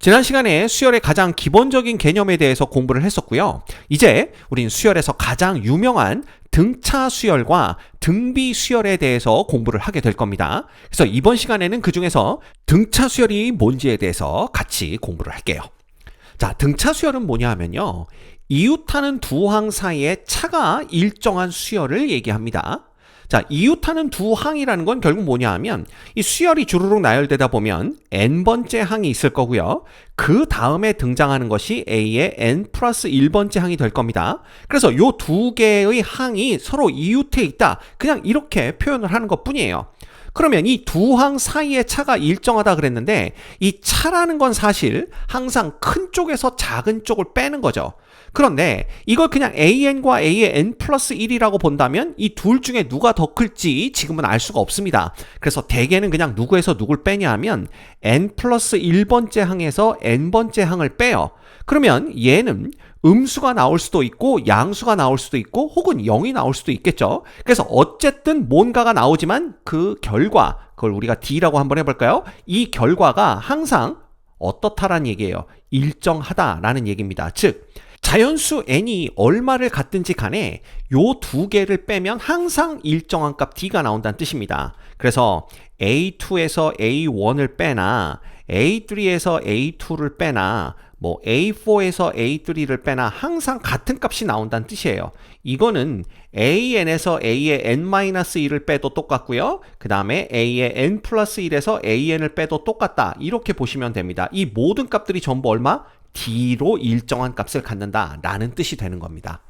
지난 시간에 수열의 가장 기본적인 개념에 대해서 공부를 했었고요. 이제 우린 수열에서 가장 유명한 등차 수열과 등비 수열에 대해서 공부를 하게 될 겁니다. 그래서 이번 시간에는 그 중에서 등차 수열이 뭔지에 대해서 같이 공부를 할게요. 자, 등차 수열은 뭐냐 하면요. 이웃하는 두 항 사이의 차가 일정한 수열을 얘기합니다. 자, 이웃하는 두 항이라는 건 결국 뭐냐 하면 이 수열이 주르륵 나열되다 보면 n번째 항이 있을 거고요. 그 다음에 등장하는 것이 A의 n 플러스 1번째 항이 될 겁니다. 그래서 요 두 개의 항이 서로 이웃해 있다. 그냥 이렇게 표현을 하는 것 뿐이에요. 그러면 이 두 항 사이의 차가 일정하다 그랬는데 이 차라는 건 사실 항상 큰 쪽에서 작은 쪽을 빼는 거죠. 그런데 이걸 그냥 AN과 A의 N 플러스 1이라고 본다면 이 둘 중에 누가 더 클지 지금은 알 수가 없습니다. 그래서 대개는 그냥 누구에서 누굴 빼냐 하면 N 플러스 1번째 항에서 N번째 항을 빼요. 그러면 얘는 음수가 나올 수도 있고 양수가 나올 수도 있고 혹은 0이 나올 수도 있겠죠. 그래서 어쨌든 뭔가가 나오지만 그 결과, 그걸 우리가 D라고 한번 해볼까요? 이 결과가 항상 어떻다라는 얘기예요. 일정하다라는 얘기입니다. 즉 자연수 n이 얼마를 갖든지 간에 요 두 개를 빼면 항상 일정한 값 d가 나온다는 뜻입니다. 그래서 a2에서 a1을 빼나 a3에서 a2를 빼나 뭐 a4에서 a3를 빼나 항상 같은 값이 나온다는 뜻이에요. 이거는 an에서 a의 n-1을 빼도 똑같고요. 그 다음에 a의 n 플러스 1에서 an을 빼도 똑같다. 이렇게 보시면 됩니다. 이 모든 값들이 전부 얼마? d로 일정한 값을 갖는다 라는 뜻이 되는 겁니다.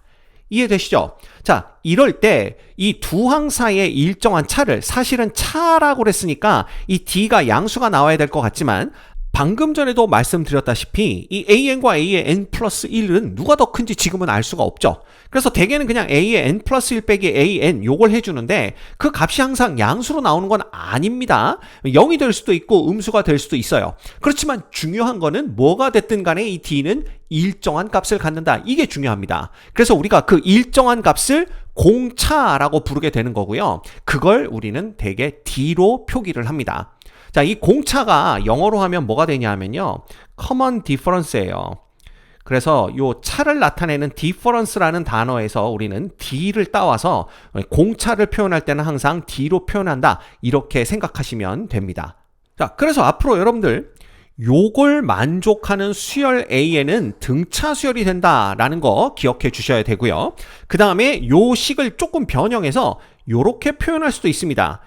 이해되시죠? 자, 이럴 때 이 두 항 사이의 일정한 차를 사실은 차라고 그랬으니까 이 d가 양수가 나와야 될 것 같지만 방금 전에도 말씀드렸다시피 이 an과 a의 n 플러스 1은 누가 더 큰지 지금은 알 수가 없죠. 그래서 대개는 그냥 a의 n 플러스 1 빼기 an 요걸 해주는데 그 값이 항상 양수로 나오는 건 아닙니다. 0이 될 수도 있고 음수가 될 수도 있어요. 그렇지만 중요한 거는 뭐가 됐든 간에 이 d는 일정한 값을 갖는다. 이게 중요합니다. 그래서 우리가 그 일정한 값을 공차라고 부르게 되는 거고요. 그걸 우리는 대개 d로 표기를 합니다. 자, 이 공차가 영어로 하면 뭐가 되냐 하면요. common difference예요. 그래서 요 차를 나타내는 difference라는 단어에서 우리는 d를 따와서 공차를 표현할 때는 항상 d로 표현한다. 이렇게 생각하시면 됩니다. 자, 그래서 앞으로 여러분들 요걸 만족하는 수열 A에는 등차 수열이 된다라는 거 기억해 주셔야 되고요. 그 다음에 요 식을 조금 변형해서 요렇게 표현할 수도 있습니다.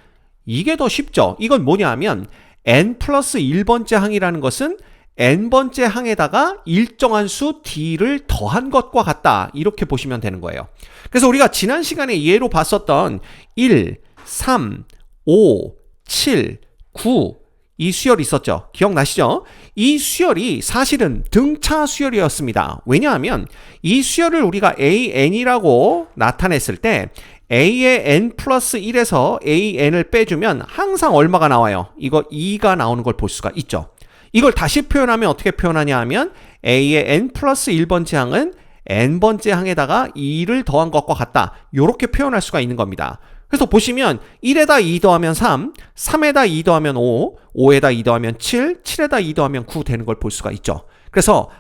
이게 더 쉽죠. 이건 뭐냐 하면 n 플러스 1번째 항이라는 것은 n번째 항에다가 일정한 수 d를 더한 것과 같다. 이렇게 보시면 되는 거예요. 그래서 우리가 지난 시간에 예로 봤었던 1, 3, 5, 7, 9 이 수열이 있었죠. 기억나시죠? 이 수열이 사실은 등차 수열이었습니다. 왜냐하면 이 수열을 우리가 an이라고 나타냈을 때 a의 n 플러스 1에서 an을 빼주면 항상 얼마가 나와요? 이거 2가 나오는 걸 볼 수가 있죠. 이걸 다시 표현하면 어떻게 표현하냐 하면 a의 n 플러스 1번째 항은 n번째 항에다가 2를 더한 것과 같다. 이렇게 표현할 수가 있는 겁니다. 그래서 보시면 1에다 2 더하면 3, 3에다 2 더하면 5, 5에다 2 더하면 7, 7에다 2 더하면 9 되는 걸 볼 수가 있죠. 그래서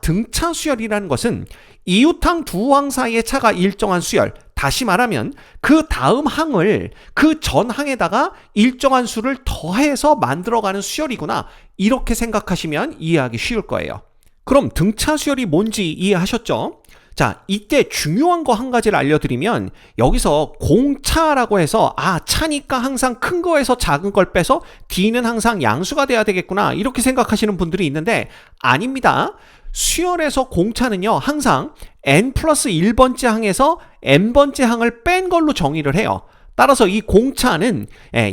등차 수열이라는 것은 이웃항 두 항 사이의 차가 일정한 수열, 다시 말하면 그 다음 항을 그 전 항에다가 일정한 수를 더해서 만들어가는 수열이구나. 이렇게 생각하시면 이해하기 쉬울 거예요. 그럼 등차 수열이 뭔지 이해하셨죠? 자, 이때 중요한 거 한 가지를 알려드리면 여기서 공차라고 해서 차니까 항상 큰 거에서 작은 걸 빼서 d는 항상 양수가 돼야 되겠구나 이렇게 생각하시는 분들이 있는데 아닙니다. 수열에서 공차는요 항상 n 플러스 1번째 항에서 n번째 항을 뺀 걸로 정의를 해요. 따라서 이 공차는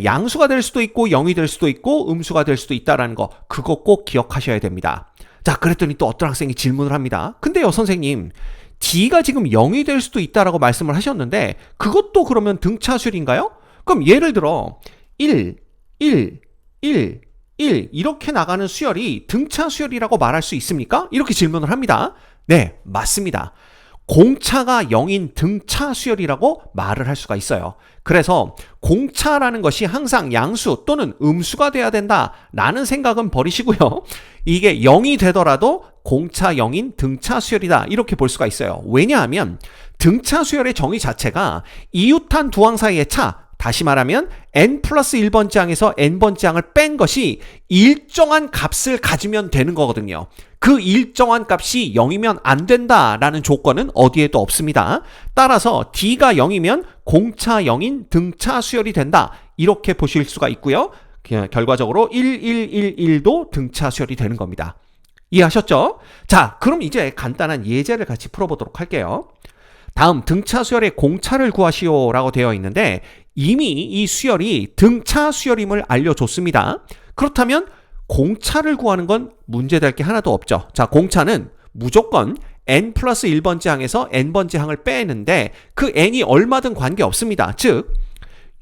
양수가 될 수도 있고 0이 될 수도 있고 음수가 될 수도 있다는 거 그거 꼭 기억하셔야 됩니다. 자, 그랬더니 또 어떤 학생이 질문을 합니다. 근데요 선생님 d가 지금 0이 될 수도 있다라고 말씀을 하셨는데 그것도 그러면 등차 수열인가요? 그럼 예를 들어 1, 1, 1, 1 이렇게 나가는 수열이 등차 수열이라고 말할 수 있습니까? 이렇게 질문을 합니다. 네, 맞습니다. 공차가 0인 등차 수열이라고 말을 할 수가 있어요. 그래서 공차라는 것이 항상 양수 또는 음수가 돼야 된다라는 생각은 버리시고요. 이게 0이 되더라도 공차 0인 등차 수열이다 이렇게 볼 수가 있어요. 왜냐하면 등차 수열의 정의 자체가 이웃한 두 항 사이의 차, 다시 말하면 n 플러스 1번째 항에서 n번째 항을 뺀 것이 일정한 값을 가지면 되는 거거든요. 그 일정한 값이 0이면 안 된다라는 조건은 어디에도 없습니다. 따라서 D가 0이면 공차 0인 등차 수열이 된다. 이렇게 보실 수가 있고요. 결과적으로 1111도 등차 수열이 되는 겁니다. 이해하셨죠? 자, 그럼 이제 간단한 예제를 같이 풀어보도록 할게요. 다음 등차 수열의 공차를 구하시오라고 되어 있는데 이미 이 수열이 등차 수열임을 알려줬습니다. 그렇다면 공차를 구하는 건 문제될 게 하나도 없죠. 자, 공차는 무조건 n 플러스 1번째 항에서 n번째 항을 빼는데 그 n이 얼마든 관계없습니다. 즉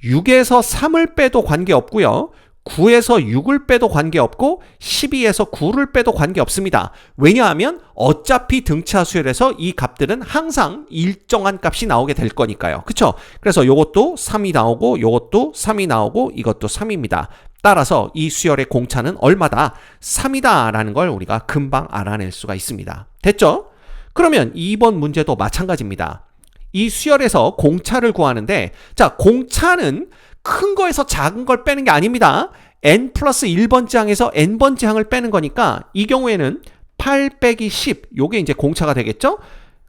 6에서 3을 빼도 관계없고요. 9에서 6을 빼도 관계없고 12에서 9를 빼도 관계없습니다. 왜냐하면 어차피 등차 수열에서 이 값들은 항상 일정한 값이 나오게 될 거니까요. 그쵸? 그래서 요것도 3이 나오고 요것도 3이 나오고 이것도 3입니다. 따라서 이 수열의 공차는 얼마다? 3이다 라는 걸 우리가 금방 알아낼 수가 있습니다. 됐죠? 그러면 2번 문제도 마찬가지입니다. 이 수열에서 공차를 구하는데 자, 공차는 큰 거에서 작은 걸 빼는 게 아닙니다. n 플러스 1번째 항에서 n번째 항을 빼는 거니까 이 경우에는 8 빼기 10 요게 이제 공차가 되겠죠?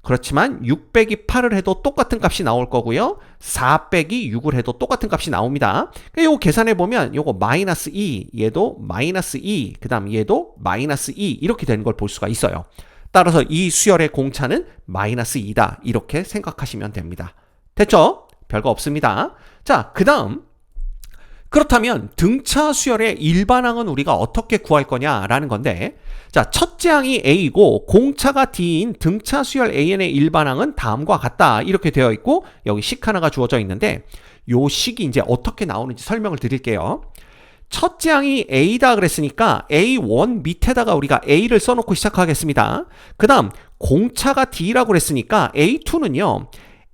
그렇지만 6 빼기 8을 해도 똑같은 값이 나올 거고요. 4 빼기 6을 해도 똑같은 값이 나옵니다. 요거 계산해 보면 요거 마이너스 2, 얘도 마이너스 2, 그 다음 얘도 마이너스 2 이렇게 되는 걸 볼 수가 있어요. 따라서 이 수열의 공차는 마이너스 2다 이렇게 생각하시면 됩니다. 됐죠? 별거 없습니다. 자, 그 다음 그렇다면 등차 수열의 일반항은 우리가 어떻게 구할 거냐라는 건데 자, 첫째 항이 A이고 공차가 D인 등차 수열 AN의 일반항은 다음과 같다 이렇게 되어 있고 여기 식 하나가 주어져 있는데 요 식이 이제 어떻게 나오는지 설명을 드릴게요. 첫째 항이 A다 그랬으니까 A1 밑에다가 우리가 A를 써놓고 시작하겠습니다. 그 다음 공차가 D라고 그랬으니까 A2는요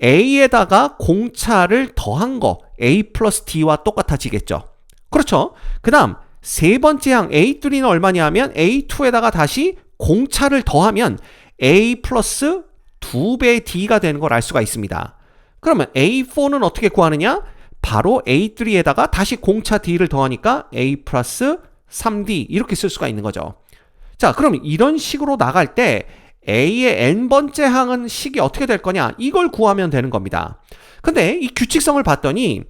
A에다가 공차를 더한 거 A 플러스 D와 똑같아지겠죠. 그렇죠. 그 다음 세 번째 항 A3는 얼마냐 하면 A2에다가 다시 공차를 더하면 A 플러스 2배의 D가 되는 걸 알 수가 있습니다. 그러면 A4는 어떻게 구하느냐? 바로 A3에다가 다시 공차 D를 더하니까 A 플러스 3D 이렇게 쓸 수가 있는 거죠. 자, 그럼 이런 식으로 나갈 때 A의 n번째 항은 식이 어떻게 될 거냐? 이걸 구하면 되는 겁니다. 근데 이 규칙성을 봤더니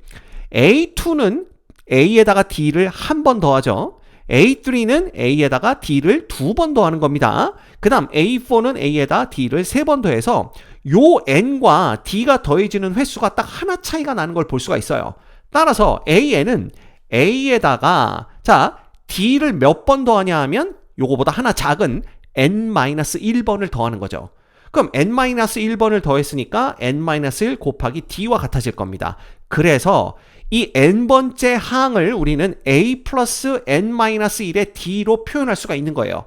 A2는 A에다가 D를 한 번 더하죠. A3는 A에다가 D를 두 번 더하는 겁니다. 그 다음 A4는 A에다 D를 세 번 더해서 요 N과 D가 더해지는 횟수가 딱 하나 차이가 나는 걸 볼 수가 있어요. 따라서 AN은 A에다가 자 D를 몇 번 더하냐 하면 요거보다 하나 작은 n-1번을 더하는 거죠. 그럼 n-1번을 더했으니까 n-1 곱하기 d와 같아질 겁니다. 그래서 이 n번째 항을 우리는 a 플러스 n-1의 d로 표현할 수가 있는 거예요.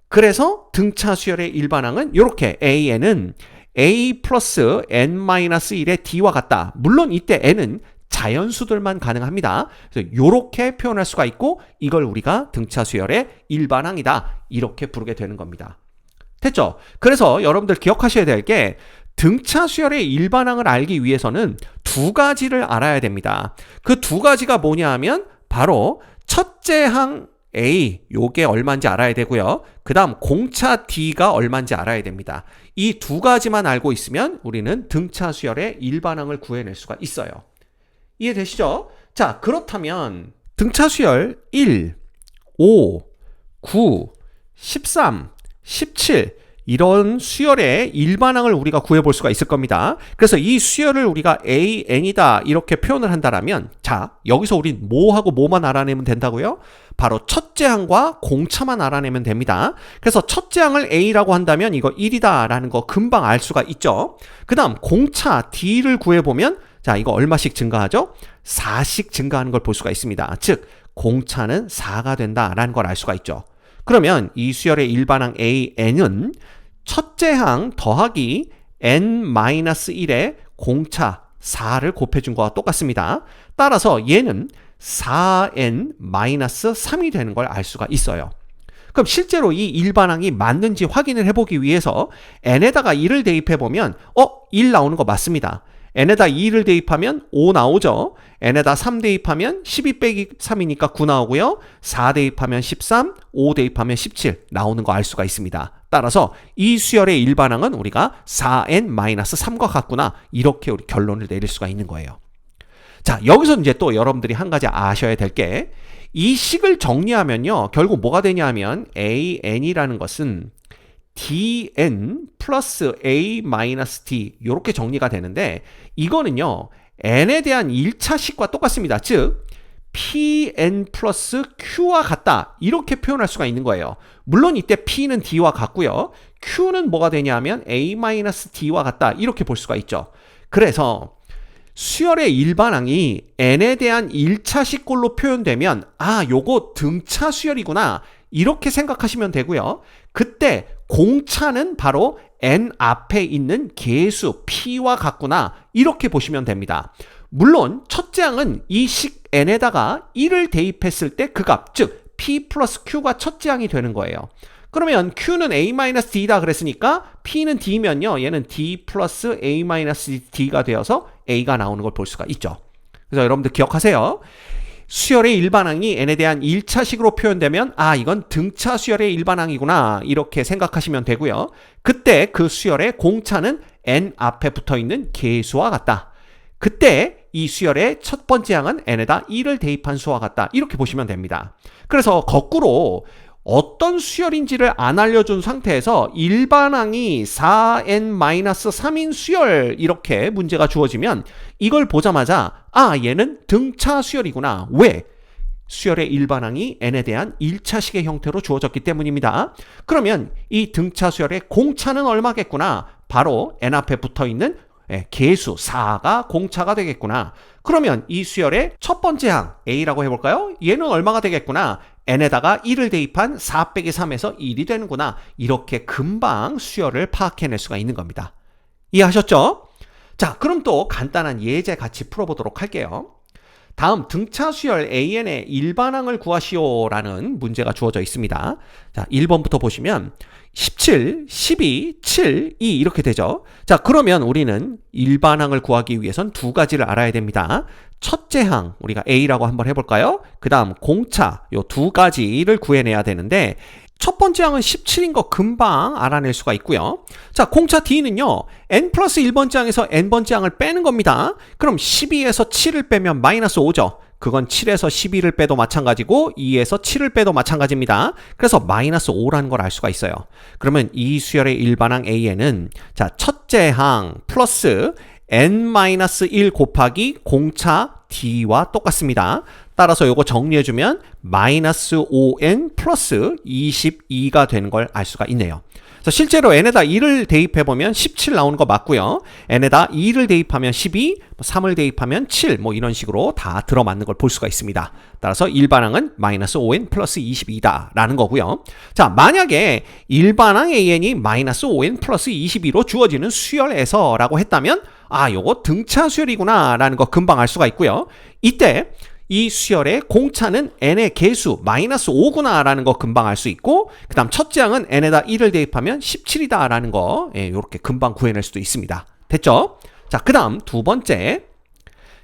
그래서 등차 수열의 일반항은 이렇게 an은 a 플러스 n-1의 d와 같다. 물론 이때 n은 자연수들만 가능합니다. 그래서 이렇게 표현할 수가 있고 이걸 우리가 등차 수열의 일반항이다 이렇게 부르게 되는 겁니다. 됐죠? 그래서 여러분들 기억하셔야 될 게 등차 수열의 일반항을 알기 위해서는 두 가지를 알아야 됩니다. 그 두 가지가 뭐냐 하면 바로 첫째 항 A 요게 얼마인지 알아야 되고요. 그 다음 공차 D가 얼마인지 알아야 됩니다. 이 두 가지만 알고 있으면 우리는 등차 수열의 일반항을 구해낼 수가 있어요. 이해되시죠? 자, 그렇다면 등차 수열 1, 5, 9, 13, 17 이런 수열의 일반항을 우리가 구해볼 수가 있을 겁니다. 그래서 이 수열을 우리가 AN이다 이렇게 표현을 한다면 자, 여기서 우린 뭐하고 뭐만 알아내면 된다고요? 바로 첫째 항과 공차만 알아내면 됩니다. 그래서 첫째 항을 A라고 한다면 이거 1이다 라는 거 금방 알 수가 있죠. 그 다음 공차 D를 구해보면 자, 이거 얼마씩 증가하죠? 4씩 증가하는 걸 볼 수가 있습니다. 즉 공차는 4가 된다라는 걸 알 수가 있죠. 그러면 이 수열의 일반항 AN은 첫째 항 더하기 n-1에 공차 4를 곱해준 거와 똑같습니다. 따라서 얘는 4n-3이 되는 걸 알 수가 있어요. 그럼 실제로 이 일반항이 맞는지 확인을 해보기 위해서 n에다가 2를 대입해보면 1 나오는 거 맞습니다. n에다 2를 대입하면 5 나오죠. n에다 3 대입하면 12 빼기 3이니까 9 나오고요. 4 대입하면 13, 5 대입하면 17 나오는 거 알 수가 있습니다. 따라서 이 수열의 일반항은 우리가 4n-3과 같구나, 이렇게 우리 결론을 내릴 수가 있는 거예요. 자, 여기서 이제 또 여러분들이 한 가지 아셔야 될 게, 이 식을 정리하면요 결국 뭐가 되냐 하면 an이라는 것은 dn 플러스 a-d 이렇게 정리가 되는데, 이거는요 n에 대한 1차 식과 똑같습니다. 즉 pn 플러스 q와 같다, 이렇게 표현할 수가 있는 거예요. 물론 이때 p는 d와 같고요, q는 뭐가 되냐면 a-d와 같다, 이렇게 볼 수가 있죠. 그래서 수열의 일반항이 n에 대한 1차 식꼴로 표현되면 요거 등차 수열이구나, 이렇게 생각하시면 되고요. 그때 공차는 바로 n 앞에 있는 계수 p와 같구나, 이렇게 보시면 됩니다. 물론 첫째 항은 이 식 n에다가 1을 대입했을 때 그 값, 즉 p 플러스 q가 첫째 항이 되는 거예요. 그러면 q는 a-d다 그랬으니까 p는 d면요 얘는 d 플러스 a-d가 되어서 a가 나오는 걸 볼 수가 있죠. 그래서 여러분들 기억하세요. 수열의 일반항이 n에 대한 1차식으로 표현되면 이건 등차 수열의 일반항이구나, 이렇게 생각하시면 되고요. 그때 그 수열의 공차는 n 앞에 붙어있는 계수와 같다. 그때 이 수열의 첫 번째 항은 n에다 1을 대입한 수와 같다, 이렇게 보시면 됩니다. 그래서 거꾸로 어떤 수열인지를 안 알려준 상태에서 일반항이 4n-3인 수열, 이렇게 문제가 주어지면 이걸 보자마자 얘는 등차 수열이구나. 왜? 수열의 일반항이 n에 대한 1차식의 형태로 주어졌기 때문입니다. 그러면 이 등차 수열의 공차는 얼마겠구나? 바로 n 앞에 붙어있는 계수 4가 공차가 되겠구나. 그러면 이 수열의 첫 번째 항 A라고 해볼까요? 얘는 얼마가 되겠구나? n에다가 1을 대입한 4 빼기 3에서 1이 되는구나. 이렇게 금방 수열을 파악해낼 수가 있는 겁니다. 이해하셨죠? 자, 그럼 또 간단한 예제 같이 풀어보도록 할게요. 다음 등차 수열 AN의 일반항을 구하시오라는 문제가 주어져 있습니다. 자, 1번부터 보시면 17, 12, 7, 2 이렇게 되죠. 자, 그러면 우리는 일반항을 구하기 위해선 두 가지를 알아야 됩니다. 첫째 항 우리가 A라고 한번 해볼까요? 그 다음 공차, 요 두 가지를 구해내야 되는데, 첫 번째 항은 17인 거 금방 알아낼 수가 있고요. 자, 공차 D는요 n 플러스 1번째 항에서 n번째 항을 빼는 겁니다. 그럼 12에서 7을 빼면 마이너스 5죠. 그건 7에서 12를 빼도 마찬가지고 2에서 7을 빼도 마찬가지입니다. 그래서 마이너스 5라는 걸 알 수가 있어요. 그러면 이 수열의 일반항 A에는 자, 첫째 항 플러스 n-1 곱하기 공차 D와 똑같습니다. 따라서 이거 정리해주면 마이너스 5n 플러스 22가 되는 걸 알 수가 있네요. 그래서 실제로 n에다 2를 대입해보면 17 나오는 거 맞고요. n에다 2를 대입하면 12, 3을 대입하면 7, 이런 식으로 다 들어맞는 걸 볼 수가 있습니다. 따라서 일반항은 마이너스 5n 플러스 22다 라는 거고요. 자, 만약에 일반항 an이 마이너스 5n 플러스 22로 주어지는 수열에서 라고 했다면 요거 등차 수열이구나 라는 거 금방 알 수가 있고요. 이때 이 수열의 공차는 n의 계수 마이너스 5구나 라는 거 금방 알 수 있고, 그 다음 첫째 항은 n에다 1을 대입하면 17이다 라는 거 이렇게 금방 구해낼 수도 있습니다. 됐죠? 자, 그 다음 두 번째,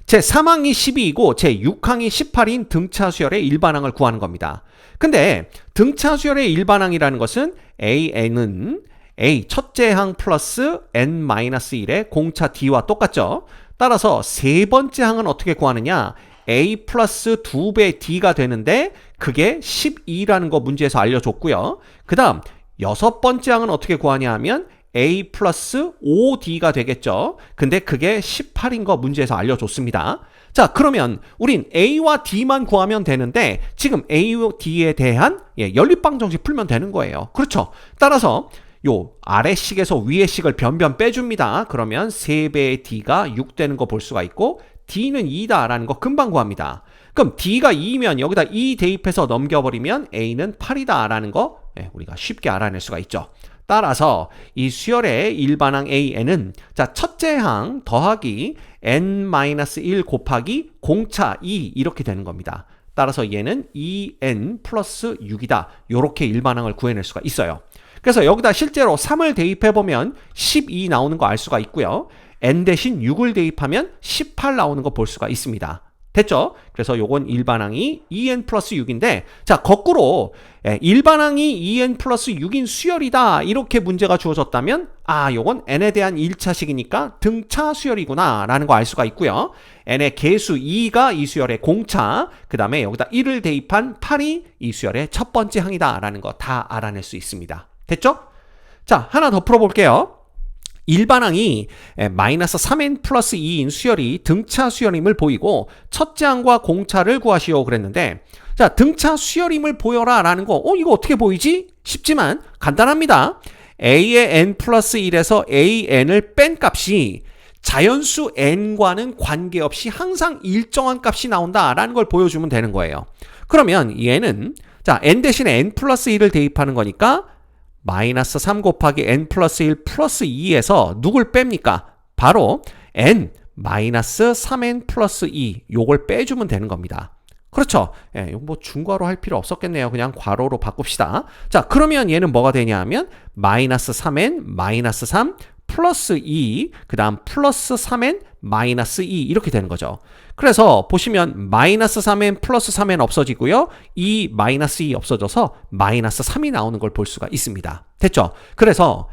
제 3항이 12이고 제 6항이 18인 등차 수열의 일반항을 구하는 겁니다. 근데 등차 수열의 일반항이라는 것은 an은 A 첫째 항 플러스 n-1의 공차 D와 똑같죠? 따라서 세 번째 항은 어떻게 구하느냐? A 플러스 2배 D가 되는데 그게 12라는 거 문제에서 알려줬고요. 그 다음 여섯 번째 항은 어떻게 구하냐 하면 A 플러스 5D가 되겠죠. 근데 그게 18인 거 문제에서 알려줬습니다. 자, 그러면 우린 A와 D만 구하면 되는데 지금 A와 D에 대한 연립방정식 풀면 되는 거예요. 그렇죠? 따라서 요 아래식에서 위에식을 변변 빼줍니다. 그러면 3배의 D가 6 되는 거 볼 수가 있고 D는 2다 라는 거 금방 구합니다. 그럼 D가 2면 여기다 2 대입해서 넘겨버리면 A는 8이다 라는 거 우리가 쉽게 알아낼 수가 있죠. 따라서 이 수열의 일반항 AN은 자, 첫째 항 더하기 n-1 곱하기 공차 2 이렇게 되는 겁니다. 따라서 얘는 2n 플러스 6이다. 이렇게 일반항을 구해낼 수가 있어요. 그래서 여기다 실제로 3을 대입해보면 12 나오는 거 알 수가 있고요. n 대신 6을 대입하면 18 나오는 거 볼 수가 있습니다. 됐죠? 그래서 요건 일반항이 2n 플러스 6인데 자, 거꾸로 일반항이 2n 플러스 6인 수열이다 이렇게 문제가 주어졌다면 아, 요건 n에 대한 1차식이니까 등차 수열이구나 라는 거 알 수가 있고요. n의 개수 2가 이 수열의 공차, 그 다음에 여기다 1을 대입한 8이 이 수열의 첫 번째 항이다 라는 거 다 알아낼 수 있습니다. 됐죠? 자, 하나 더 풀어볼게요. 일반항이 마이너스 3n 플러스 2인 수열이 등차 수열임을 보이고 첫째 항과 공차를 구하시오 그랬는데 자, 등차 수열임을 보여라 라는 거 이거 어떻게 보이지? 쉽지만 간단합니다. a의 n 플러스 1에서 an을 뺀 값이 자연수 n과는 관계없이 항상 일정한 값이 나온다라는 걸 보여주면 되는 거예요. 그러면 얘는 자, n 대신에 n 플러스 1을 대입하는 거니까 마이너스 3 곱하기 n 플러스 1 플러스 2에서 누굴 뺍니까? 바로 n 마이너스 3n 플러스 2 요걸 빼주면 되는 겁니다. 그렇죠? 예, 이거 뭐 중괄호 할 필요 없었겠네요. 그냥 괄호로 바꿉시다. 자, 그러면 얘는 뭐가 되냐 하면 마이너스 3n 마이너스 3 플러스 2 그 다음 플러스 3n 마이너스 2 이렇게 되는 거죠. 그래서 보시면 마이너스 3n 플러스 3n 없어지고요. 2 마이너스 2 없어져서 마이너스 3이 나오는 걸 볼 수가 있습니다. 됐죠? 그래서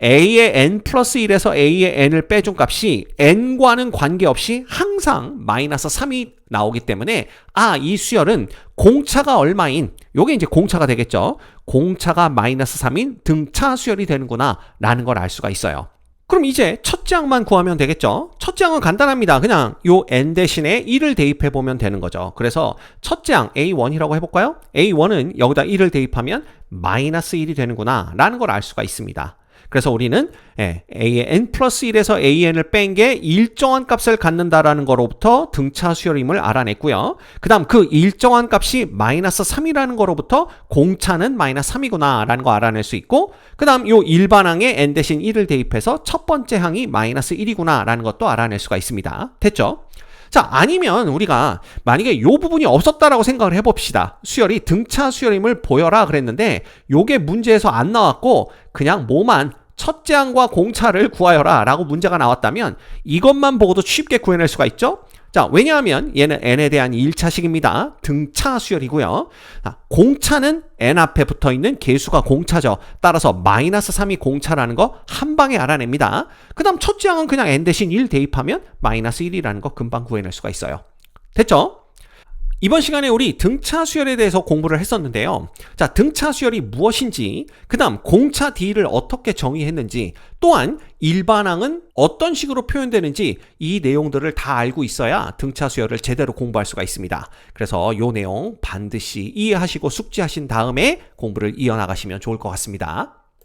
a의 n 플러스 1에서 a의 n을 빼준 값이 n과는 관계없이 항상 마이너스 3이 나오기 때문에 아, 이 수열은 공차가 얼마인 요게 이제 공차가 되겠죠. 공차가 마이너스 3인 등차 수열이 되는구나 라는 걸 알 수가 있어요. 그럼 이제 첫째 항만 구하면 되겠죠. 첫째 항은 간단합니다. 그냥 요 n 대신에 1을 대입해 보면 되는 거죠. 그래서 첫째 항 A1이라고 해볼까요? A1은 여기다 1을 대입하면 마이너스 1이 되는구나 라는 걸 알 수가 있습니다. 그래서 우리는 a의 n 플러스 1에서 an을 뺀 게 일정한 값을 갖는다라는 거로부터 등차 수열임을 알아냈고요. 그 다음 그 일정한 값이 마이너스 3이라는 거로부터 공차는 마이너스 3이구나 라는 거 알아낼 수 있고 그 다음 요 일반항에 n 대신 1을 대입해서 첫 번째 항이 마이너스 1이구나 라는 것도 알아낼 수가 있습니다. 됐죠? 자, 아니면 우리가 만약에 요 부분이 없었다라고 생각을 해봅시다. 수열이 등차 수열임을 보여라 그랬는데 요게 문제에서 안 나왔고 그냥 뭐만 첫째 항과 공차를 구하여라 라고 문제가 나왔다면 이것만 보고도 쉽게 구해낼 수가 있죠. 자, 왜냐하면 얘는 n에 대한 1차식입니다. 등차 수열이고요. 공차는 n 앞에 붙어있는 개수가 공차죠. 따라서 마이너스 3이 공차라는 거 한 방에 알아냅니다. 그 다음 첫째 항은 그냥 n 대신 1 대입하면 마이너스 1이라는 거 금방 구해낼 수가 있어요. 됐죠? 이번 시간에 우리 등차 수열에 대해서 공부를 했었는데요. 자, 등차 수열이 무엇인지, 그 다음 공차 D를 어떻게 정의했는지, 또한 일반항은 어떤 식으로 표현되는지 이 내용들을 다 알고 있어야 등차 수열을 제대로 공부할 수가 있습니다. 그래서 이 내용 반드시 이해하시고 숙지하신 다음에 공부를 이어나가시면 좋을 것 같습니다.